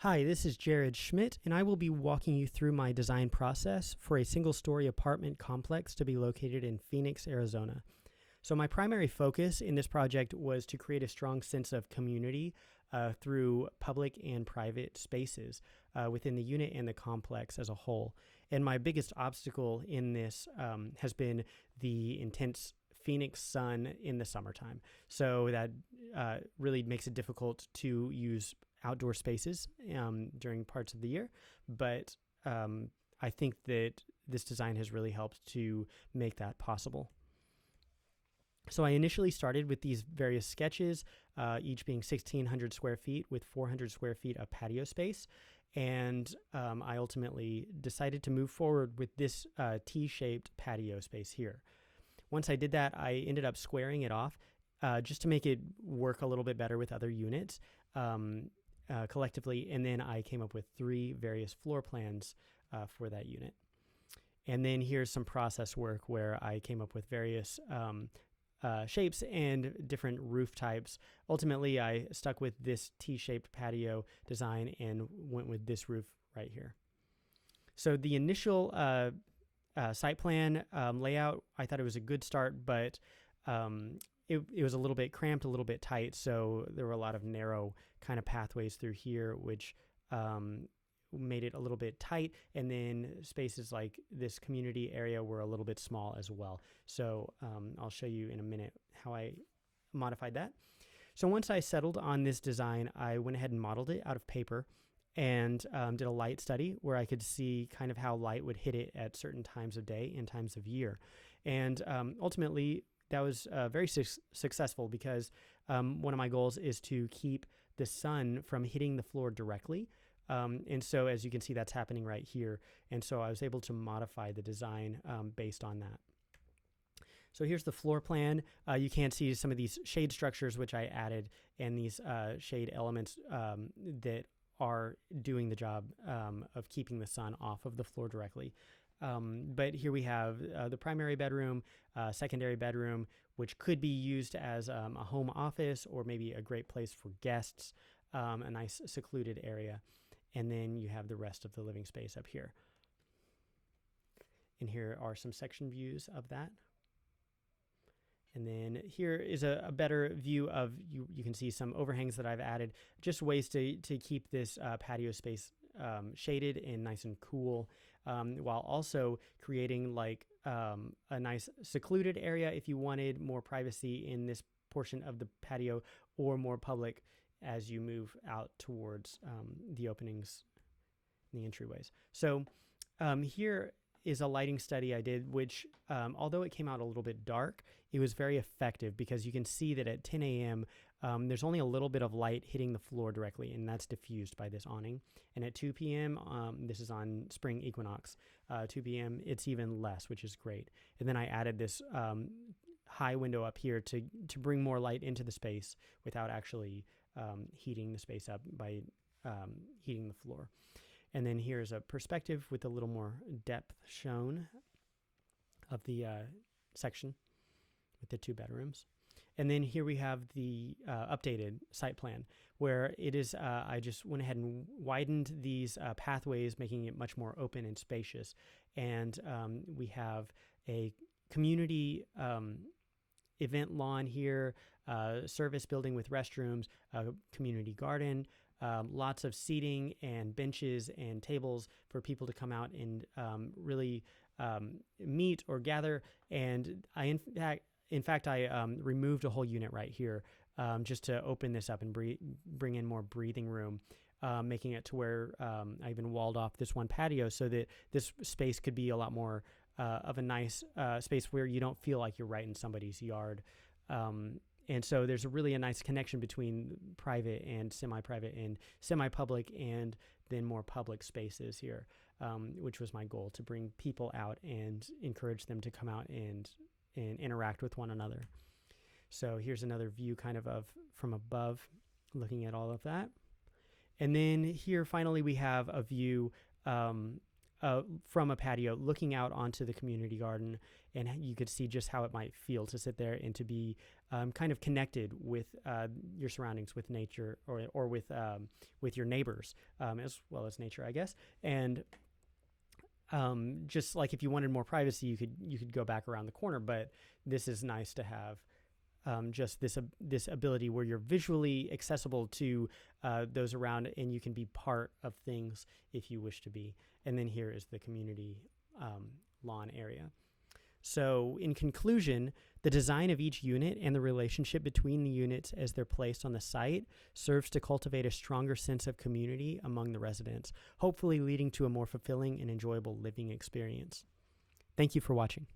Hi, this is Jarod Schmitt, and I will be walking you through my design process for a single-story apartment complex to be located in Phoenix, Arizona. So my primary focus in this project was to create a strong sense of community through public and private spaces within the unit and the complex as a whole. And my biggest obstacle in this has been the intense Phoenix sun in the summertime. So that really makes it difficult to use outdoor spaces during parts of the year. But I think that this design has really helped to make that possible. So I initially started with these various sketches, each being 1,600 square feet with 400 square feet of patio space. And I ultimately decided to move forward with this T-shaped patio space here. Once I did that, I ended up squaring it off just to make it work a little bit better with other units collectively. And then I came up with 3 various floor plans for that unit. And then here's some process work where I came up with various shapes and different roof types. Ultimately, I stuck with this T-shaped patio design and went with this roof right here. So the initial site plan layout, I thought it was a good start, but it was a little bit cramped, a little bit tight. So there were a lot of narrow kind of pathways through here, which made it a little bit tight. And then spaces like this community area were a little bit small as well. So I'll show you in a minute how I modified that. So once I settled on this design, I went ahead and modeled it out of paper and did a light study where I could see kind of how light would hit it at certain times of day and times of year. And ultimately, that was very successful because one of my goals is to keep the sun from hitting the floor directly. And so as you can see, that's happening right here. And so I was able to modify the design based on that. So here's the floor plan. You can see some of these shade structures, which I added, and these shade elements that are doing the job of keeping the sun off of the floor directly. But here we have the primary bedroom, secondary bedroom, which could be used as a home office or maybe a great place for guests, a nice secluded area. And then you have the rest of the living space up here. And here are some section views of that. And then here is a better view of, you can see some overhangs that I've added, just ways to keep this patio space shaded and nice and cool, while also creating like a nice secluded area if you wanted more privacy in this portion of the patio, or more public as you move out towards the openings and the entryways. So here is a lighting study I did, which although it came out a little bit dark, it was very effective because you can see that at 10 a.m. There's only a little bit of light hitting the floor directly, and that's diffused by this awning. And at 2 p.m., this is on spring equinox, 2 p.m., it's even less, which is great. And then I added this high window up here to bring more light into the space without actually heating the space up by heating the floor. And then here's a perspective with a little more depth shown of the section with the 2 bedrooms. And then here we have the updated site plan where it is, I just went ahead and widened these pathways, making it much more open and spacious. And we have a community event lawn here, service building with restrooms, a community garden, lots of seating and benches and tables for people to come out and really meet or gather. And in fact, I removed a whole unit right here just to open this up and bring in more breathing room, making it to where I even walled off this one patio so that this space could be a lot more of a nice space where you don't feel like you're right in somebody's yard. And so there's really a nice connection between private and semi-private and semi-public and then more public spaces here, which was my goal, to bring people out and encourage them to come out and interact with one another. So here's another view kind of from above, looking at all of that. And then here finally we have a view from a patio looking out onto the community garden, and you could see just how it might feel to sit there and to be kind of connected with your surroundings, with nature, or with your neighbors, as well as nature, I guess. And just like if you wanted more privacy, you could go back around the corner, but this is nice to have. Just this ability where you're visually accessible to those around, and you can be part of things if you wish to be. And then here is the community lawn area. So in conclusion, the design of each unit and the relationship between the units as they're placed on the site serves to cultivate a stronger sense of community among the residents, hopefully leading to a more fulfilling and enjoyable living experience. Thank you for watching.